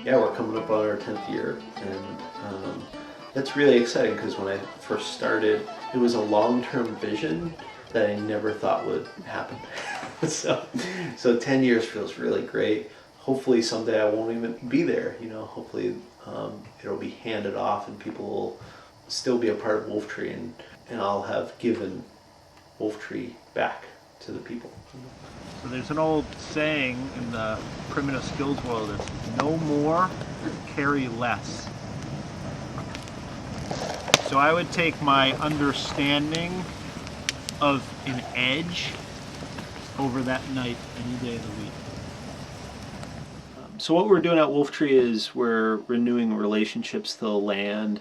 Yeah, we're coming up on our 10th year, and that's really exciting because when I first started, it was a long-term vision that I never thought would happen. so 10 years feels really great. Hopefully someday I won't even be there, you know, hopefully it'll be handed off and people will still be a part of Wolf Tree, and I'll have given Wolf Tree back to the people. So there's an old saying in the primitive skills world, it's no more, carry less. So I would take my understanding of an edge over that night any day of the week. So what we're doing at Wolf Tree is we're renewing relationships to the land,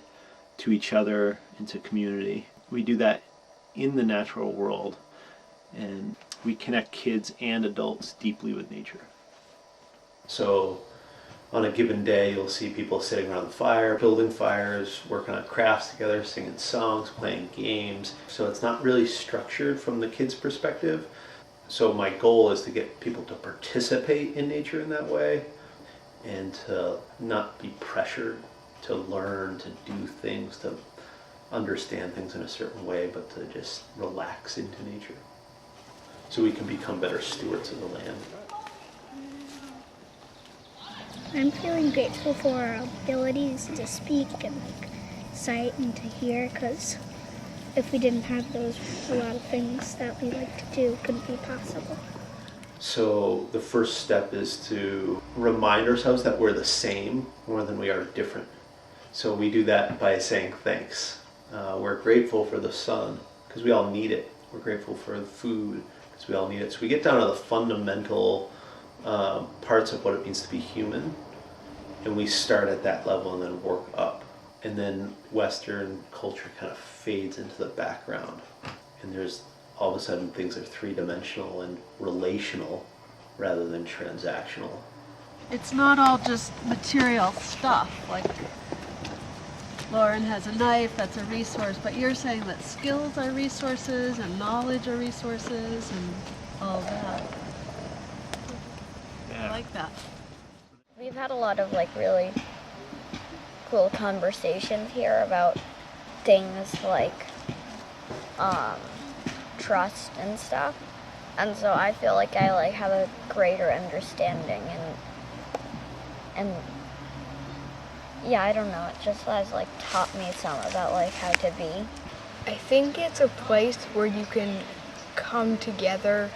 to each other, and to community. We do that in the natural world, and we connect kids and adults deeply with nature. So on a given day, you'll see people sitting around the fire, building fires, working on crafts together, singing songs, playing games. So it's not really structured from the kids' perspective. So my goal is to get people to participate in nature in that way and to not be pressured to learn, to do things, to understand things in a certain way, but to just relax into nature so we can become better stewards of the land. I'm feeling grateful for our abilities to speak and sight and to hear, because if we didn't have those, a lot of things that we like to do couldn't be possible. So the first step is to remind ourselves that we're the same more than we are different. So we do that by saying thanks. We're grateful for the sun because we all need it. We're grateful for the food because we all need it. So we get down to the fundamental parts of what it means to be human, and we start at that level and then work up. And then Western culture kind of fades into the background, and there's all of a sudden things are three-dimensional and relational rather than transactional. It's not all just material stuff, like Lauren has a knife, that's a resource, but you're saying that skills are resources and knowledge are resources and all that. Yeah. I like that. We've had a lot of really cool conversations here about things like trust and stuff, and so I feel like I have a greater understanding and yeah, I don't know, it just has taught me some about how to be. I think it's a place where you can come together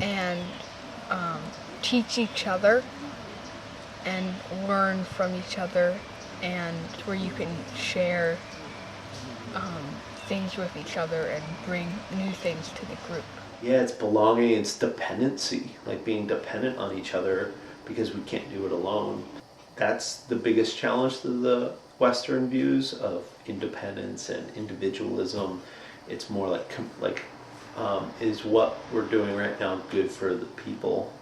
and teach each other and learn from each other, and where you can share things with each other and bring new things to the group. Yeah, it's belonging, it's dependency, being dependent on each other because we can't do it alone. That's the biggest challenge to the Western views of independence and individualism. It's more is what we're doing right now good for the people?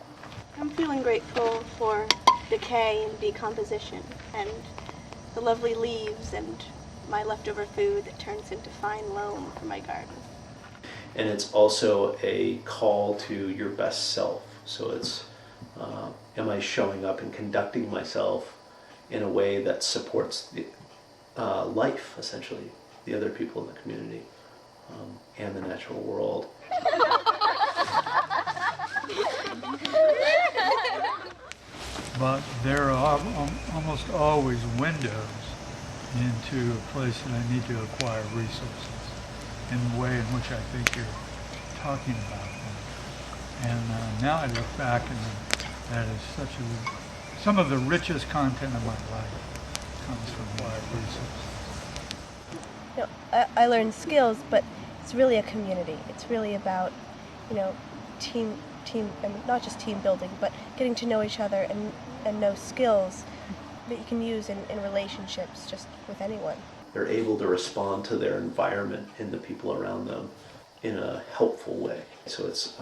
I'm feeling grateful for decay and decomposition and the lovely leaves and my leftover food that turns into fine loam for my garden. And it's also a call to your best self. So it's, am I showing up and conducting myself in a way that supports the life, essentially, the other people in the community and the natural world. But there are almost always windows into a place that I need to acquire resources in the way in which I think you're talking about them. And now I look back and that is some of the richest content of my life comes from acquired resources. I learned skills, but it's really a community. It's really about, team, and not just team building, but getting to know each other and know skills that you can use in relationships just with anyone. They're able to respond to their environment and the people around them in a helpful way. So it's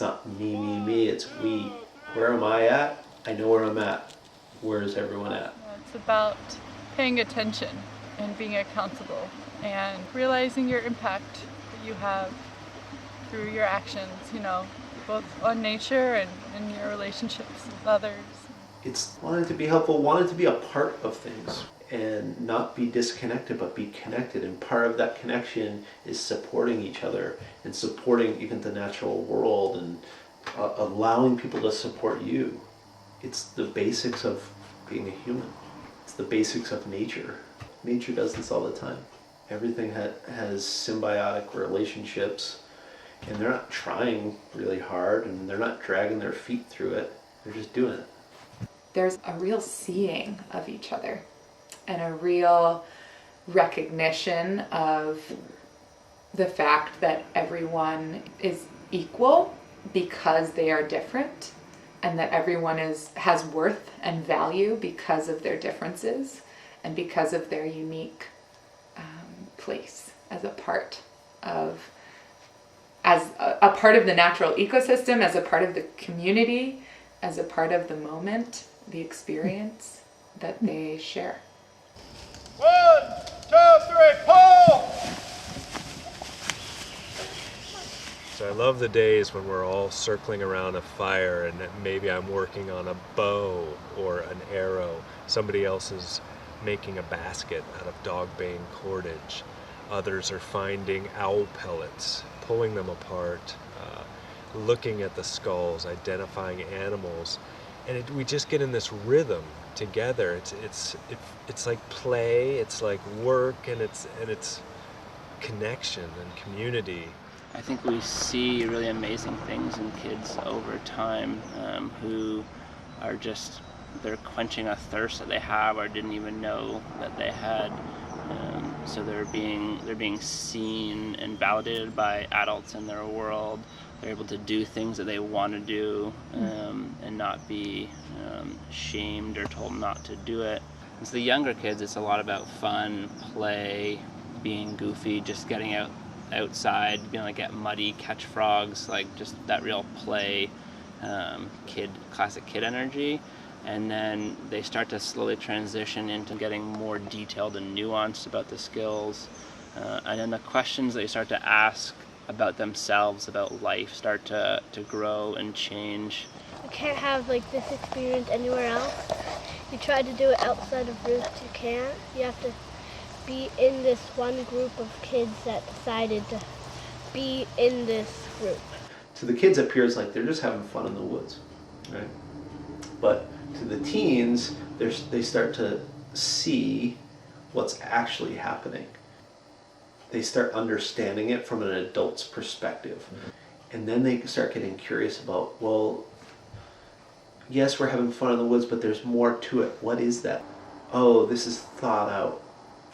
not me, it's we. Where am I at? I know where I'm at. Where is everyone at? It's about paying attention and being accountable and realizing your impact that you have through your actions, you know, both on nature and in your relationships with others. It's wanting to be helpful, wanting to be a part of things and not be disconnected but be connected, and part of that connection is supporting each other and supporting even the natural world and allowing people to support you. It's the basics of being a human. It's the basics of nature. Nature does this all the time. Everything has symbiotic relationships, and they're not trying really hard and they're not dragging their feet through it. They're just doing it. There's a real seeing of each other and a real recognition of the fact that everyone is equal because they are different, and that everyone has worth and value because of their differences and because of their unique place as a part of the natural ecosystem, as a part of the community, as a part of the moment, the experience that they share. 1, 2, 3, pull! So I love the days when we're all circling around a fire and maybe I'm working on a bow or an arrow. Somebody else is making a basket out of dogbane cordage. Others are finding owl pellets, pulling them apart, looking at the skulls, identifying animals, and we just get in this rhythm together. It's like play, it's like work, and it's connection and community. I think we see really amazing things in kids over time who are just, they're quenching a thirst that they have or didn't even know that they had. So they're being seen and validated by adults in their world. They're able to do things that they want to do and not be shamed or told not to do it. And so the younger kids, it's a lot about fun, play, being goofy, just getting outside, being able to get muddy, catch frogs, like just that real play, classic kid energy. And then they start to slowly transition into getting more detailed and nuanced about the skills. And then the questions they start to ask about themselves, about life, start to grow and change. You can't have like this experience anywhere else. You try to do it outside of Roost, you can't. You have to be in this one group of kids that decided to be in this group. To the kids, it appears like they're just having fun in the woods, right? But to the teens, they start to see what's actually happening. They start understanding it from an adult's perspective. And then they start getting curious about, well, yes, we're having fun in the woods, but there's more to it. What is that? Oh, this is thought out.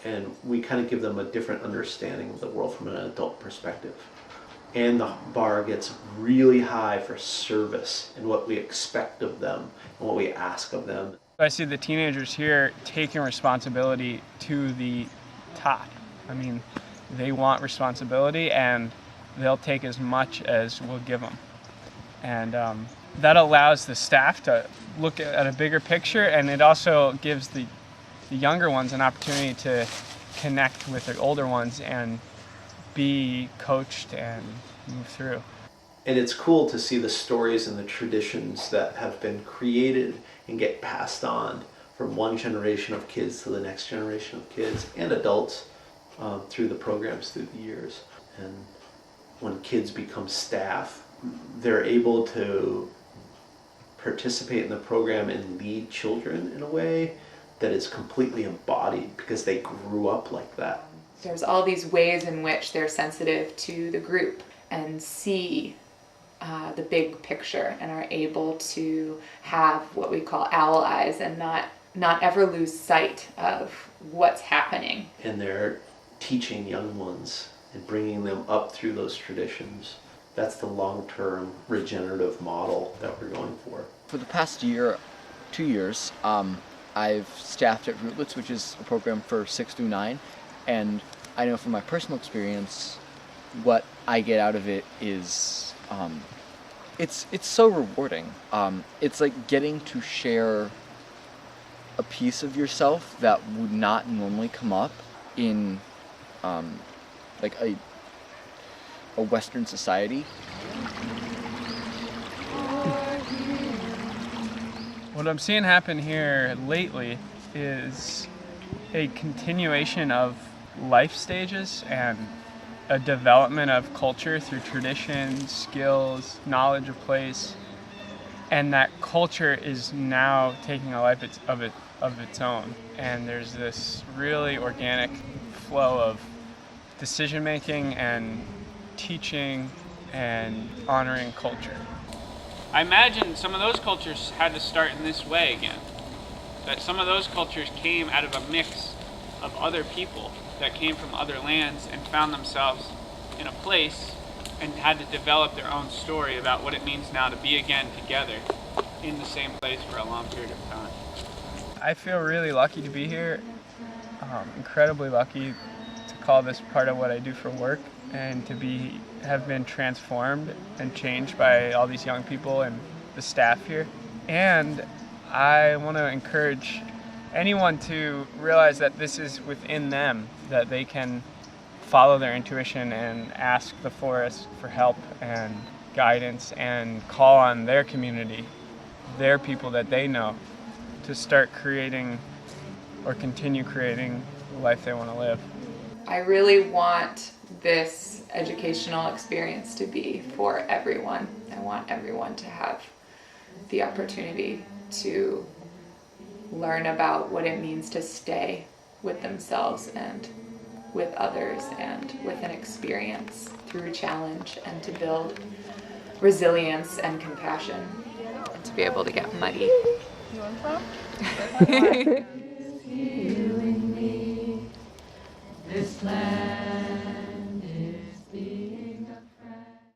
And we kind of give them a different understanding of the world from an adult perspective. And the bar gets really high for service and what we expect of them and what we ask of them. I see the teenagers here taking responsibility to the top. I mean, they want responsibility and they'll take as much as we'll give them. And that allows the staff to look at a bigger picture, and it also gives the younger ones an opportunity to connect with the older ones and be coached and move through. And it's cool to see the stories and the traditions that have been created and get passed on from one generation of kids to the next generation of kids and adults through the programs through the years. And when kids become staff, they're able to participate in the program and lead children in a way that is completely embodied because they grew up like that. There's all these ways in which they're sensitive to the group and see the big picture and are able to have what we call owl eyes and not ever lose sight of what's happening. And they're teaching young ones and bringing them up through those traditions. That's the long-term regenerative model that we're going for. For the past 2 years, I've staffed at Rootlets, which is a program for 6 through 9, and I know from my personal experience, what I get out of it is, it's so rewarding. It's like getting to share a piece of yourself that would not normally come up in, like a Western society. What I'm seeing happen here lately is a continuation of life stages and a development of culture through tradition, skills, knowledge of place, and that culture is now taking a life of its own. And there's this really organic flow of decision making and teaching and honoring culture. I imagine some of those cultures had to start in this way again. That some of those cultures came out of a mix of other people that came from other lands and found themselves in a place and had to develop their own story about what it means now to be again together in the same place for a long period of time. I feel really lucky to be here, incredibly lucky to call this part of what I do for work and to have been transformed and changed by all these young people and the staff here. And I want to encourage anyone to realize that this is within them, that they can follow their intuition and ask the forest for help and guidance and call on their community, their people that they know, to start creating or continue creating the life they want to live. I really want this educational experience to be for everyone. I want everyone to have the opportunity to learn about what it means to stay with themselves and with others and with an experience through challenge, and to build resilience and compassion, and to be able to get muddy. You want some? This land